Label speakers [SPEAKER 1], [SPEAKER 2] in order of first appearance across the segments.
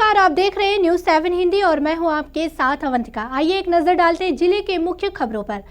[SPEAKER 1] नमस्कार, आप देख रहे हैं न्यूज़ 7 हिंदी और मैं हूं आपके साथ अवंतिका। आइए एक नजर डालते हैं जिले के मुख्य खबरों पर।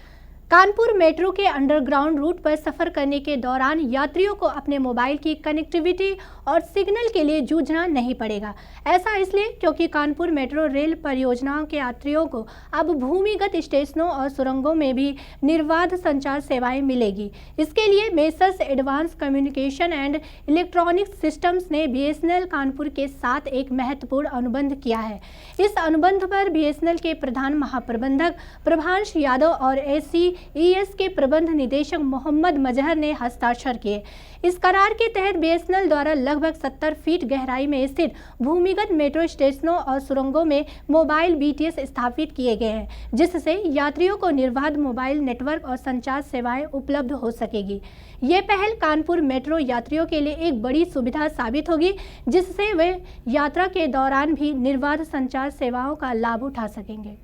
[SPEAKER 1] कानपुर मेट्रो के अंडरग्राउंड रूट पर सफर करने के दौरान यात्रियों को अपने मोबाइल की कनेक्टिविटी और सिग्नल के लिए जूझना नहीं पड़ेगा। ऐसा इसलिए क्योंकि कानपुर मेट्रो रेल परियोजनाओं के यात्रियों को अब भूमिगत स्टेशनों और सुरंगों में भी निर्बाध संचार सेवाएं मिलेगी। इसके लिए messrs advance communication and electronic systems ने बीएसएनएल कानपुर के साथ एक महत्वपूर्ण अनुबंध किया है। इस अनुबंध पर बीएसएनएल के प्रधान महाप्रबंधक प्रभांश यादव और एसीईएस के प्रबंध निदेशक मोहम्मद मजहर ने हस्ताक्षर किए। इस करार के तहत बीएसएनएल द्वारा लगभग 70 फीट गहराई में स्थित भूमिगत मेट्रो स्टेशनों और सुरंगों में मोबाइल बीटीएस स्थापित किए गए हैं, जिससे यात्रियों को निर्बाध मोबाइल नेटवर्क और संचार सेवाएं उपलब्ध हो सकेगी। ये पहल कानपुर मेट्रो यात्रियों के लिए एक बड़ी सुविधा साबित होगी, जिससे वे यात्रा के दौरान भी निर्बाध संचार सेवाओं का लाभ उठा सकेंगे।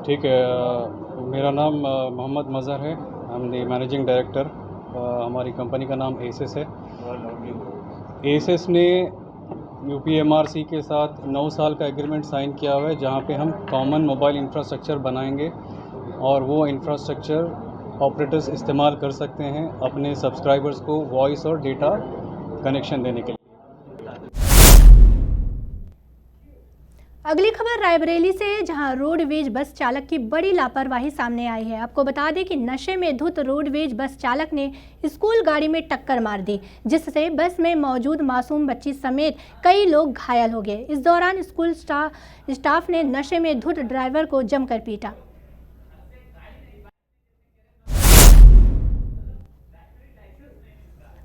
[SPEAKER 2] ठीक है, मेरा नाम मोहम्मद मजहर है। I am the managing director. हमारी कंपनी का नाम एसेस है। एसेस ने यूपीएमआरसी के साथ 9 साल का एग्रीमेंट साइन किया हुआ है, जहाँ पे हम कॉमन मोबाइल इंफ्रास्ट्रक्चर बनाएंगे और वो इंफ्रास्ट्रक्चर ऑपरेटर्स इस्तेमाल कर सकते हैं अपने सब्सक्राइबर्स को वॉइस और डेटा कनेक्शन देने के लिए।
[SPEAKER 1] अगली खबर रायबरेली से है, जहां रोडवेज बस चालक की बड़ी लापरवाही सामने आई है। आपको बता दें कि नशे में धुत रोडवेज बस चालक ने स्कूल गाड़ी में टक्कर मार दी, जिससे बस में मौजूद मासूम बच्ची समेत कई लोग घायल हो गए। इस दौरान स्कूल स्टाफ ने नशे में धुत ड्राइवर को जमकर पीटा।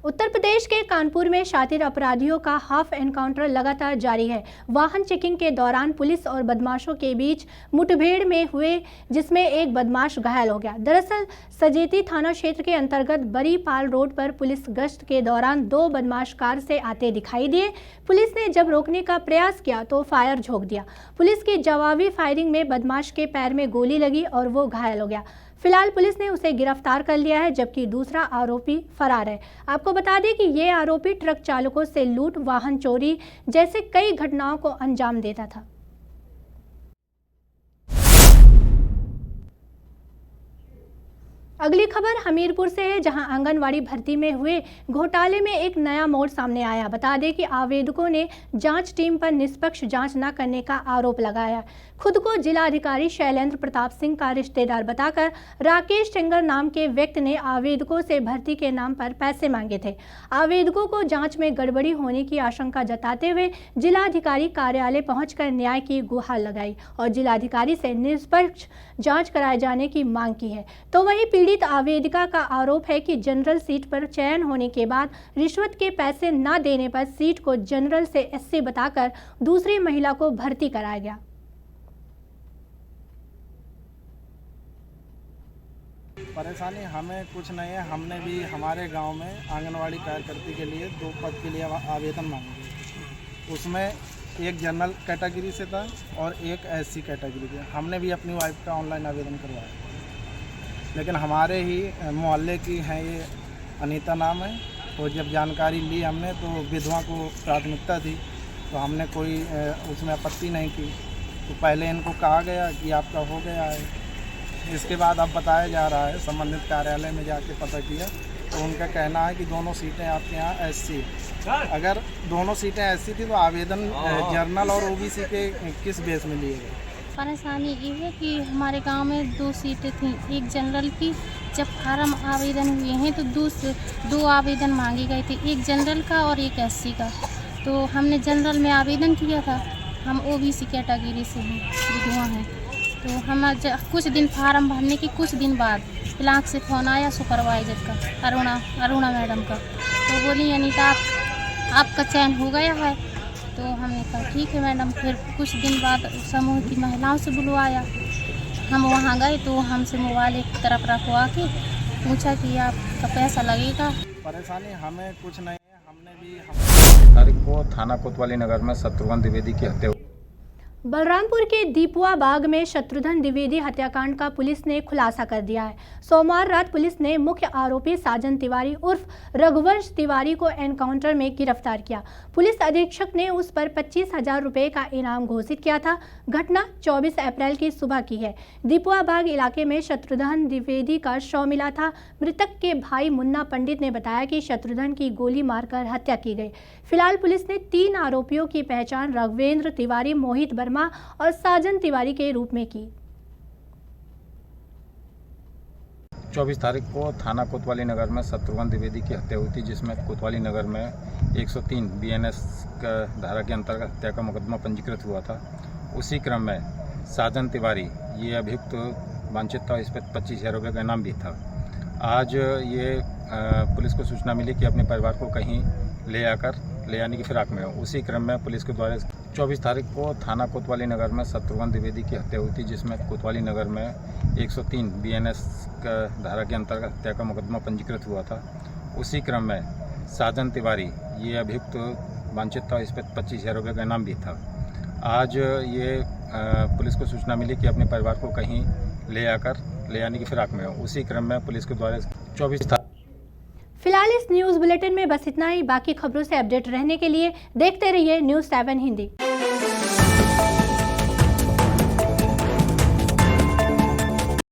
[SPEAKER 1] उत्तर प्रदेश के कानपुर में शातिर अपराधियों का हाफ एनकाउंटर लगातार जारी है। वाहन चेकिंग के दौरान पुलिस और बदमाशों के बीच मुठभेड़ में हुए, जिसमें एक बदमाश घायल हो गया। दरअसल सजेती थाना क्षेत्र के अंतर्गत बरीपाल रोड पर पुलिस गश्त के दौरान 2 बदमाश कार से आते दिखाई दिए। पुलिस ने जब रोकने का प्रयास किया तो फायर झोंक दिया। पुलिस की जवाबी फायरिंग में बदमाश के पैर में गोली लगी और वो घायल हो गया। फिलहाल पुलिस ने उसे गिरफ्तार कर लिया है, जबकि दूसरा आरोपी फरार है। आपको बता दें कि ये आरोपी ट्रक चालकों से लूट, वाहन चोरी जैसे कई घटनाओं को अंजाम देता था। अगली खबर हमीरपुर से है, जहां आंगनवाड़ी भर्ती में हुए घोटाले में एक नया मोड़ सामने आया। बता दें कि आवेदकों ने जांच टीम पर निष्पक्ष जांच न करने का आरोप लगाया। खुद को जिलाधिकारी शैलेंद्र प्रताप सिंह का रिश्तेदार बताकर राकेश टेंगर नाम के व्यक्ति ने आवेदकों से भर्ती के नाम पर पैसे मांगे थे। आवेदकों को जांच में गड़बड़ी होने की आशंका जताते हुए जिलाधिकारी कार्यालय पहुंचकर न्याय की गुहार लगाई और जिलाधिकारी से निष्पक्ष जांच कराए जाने की मांग की है। तो वहीं पीड़ित आवेदिका का आरोप है कि जनरल सीट पर चयन होने के बाद रिश्वत के पैसे न देने पर सीट को जनरल से एससी बताकर दूसरी महिला को भर्ती कराया गया।
[SPEAKER 3] परेशानी हमें कुछ नहीं है। हमने भी हमारे गांव में आंगनवाड़ी कार्यकर्ता के लिए 2 पद के लिए आवेदन मांगे। उसमें एक जनरल कैटेगरी से था और एक एससी कैटेगरी से। हमने भी अपनी वाइफ का ऑनलाइन आवेदन करवाया, लेकिन हमारे ही मोहल्ले की हैं, ये अनीता नाम है। तो जब जानकारी ली हमने तो विधवा को प्राथमिकता थी, तो हमने कोई उसमें आपत्ति नहीं की। तो पहले इनको कहा गया कि आपका हो गया है। इसके बाद अब बताया जा रहा है, संबंधित कार्यालय में जाके पता किया तो उनका कहना है कि दोनों सीटें आपके यहाँ एससी। अगर दोनों सीटें एससी थी तो आवेदन जनरल और ओबीसी के किस बेस में लिए गए?
[SPEAKER 4] परेशानी ये है कि हमारे गांव में 2 सीटें थीं, एक जनरल की। जब फार्म आवेदन हुए हैं तो 2 आवेदन मांगे गए थे, एक जनरल का और एक एससी का। तो हमने जनरल में आवेदन किया था। हम ओबीसी कैटेगरी से हैं, विधवा हैं। तो हम कुछ दिन फार्म भरने के कुछ दिन बाद ब्लॉक से फ़ोन आया सुपरवाइजर का, अरुणा मैडम का। तो बोली अनीता आपका चयन हो गया है। तो हमने कहा ठीक है मैडम। फिर कुछ दिन बाद समूह की महिलाओं से बुलवाया। हम वहाँ गए तो हमसे मोबाइल एक तरफ रखवा के पूछा कि आपका पैसा लगेगा।
[SPEAKER 3] परेशानी हमें कुछ नहीं है। हमने भी तारीख को थाना कोतवाली नगर में शत्रुघ्न द्विवेदी की हत्या।
[SPEAKER 1] बलरामपुर के दीपुआ बाग में शत्रुघ्न द्विवेदी हत्याकांड का पुलिस ने खुलासा कर दिया है। सोमवार रात पुलिस ने मुख्य आरोपी साजन तिवारी उर्फ रघुवंश तिवारी को एनकाउंटर में गिरफ्तार किया। पुलिस अधीक्षक ने उस पर 25,000 रुपए का इनाम घोषित किया था। घटना 24 अप्रैल की सुबह की है। दीपुआ बाग इलाके में शत्रुघ्न द्विवेदी का शव मिला था। मृतक के भाई मुन्ना पंडित ने बताया कि शत्रुघ्न की गोली मारकर हत्या की गई। फिलहाल पुलिस ने 3 आरोपियों की पहचान राघवेंद्र तिवारी, मोहित वर्मा और साजन तिवारी के रूप में की।
[SPEAKER 5] 24 तारीख को थाना कोतवाली नगर में शत्रुघ्न द्विवेदी की हत्या हुई थी, जिसमें कोतवाली नगर में 103 BNS धारा के अंतर्गत हत्या का मुकदमा पंजीकृत हुआ था। उसी क्रम में साजन तिवारी ये अभियुक्त वांछित था, इस पर 25,000 रुपये का इनाम भी था। आज ये पुलिस को सूचना मिली कि अपने परिवार को कहीं ले आने की फिराक में हो। उसी क्रम में पुलिस के द्वारा 24 तारीख को थाना कोतवाली नगर में शत्रुघ्न द्विवेदी की हत्या हुई थी, जिसमें कोतवाली नगर में 103 BNS धारा के अंतर्गत हत्या का मुकदमा पंजीकृत हुआ था। उसी क्रम में साजन तिवारी ये अभियुक्त वांछित था, इस पर 25,000 रुपये का इनाम भी था। आज ये पुलिस को सूचना मिली कि अपने परिवार को कहीं ले आने की फिराक में हो। उसी क्रम में पुलिस के द्वारा 24 तारीख।
[SPEAKER 1] फिलहाल इस न्यूज़ बुलेटिन में बस इतना ही। बाकी खबरों से अपडेट रहने के लिए देखते रहिए न्यूज़ 7 हिंदी।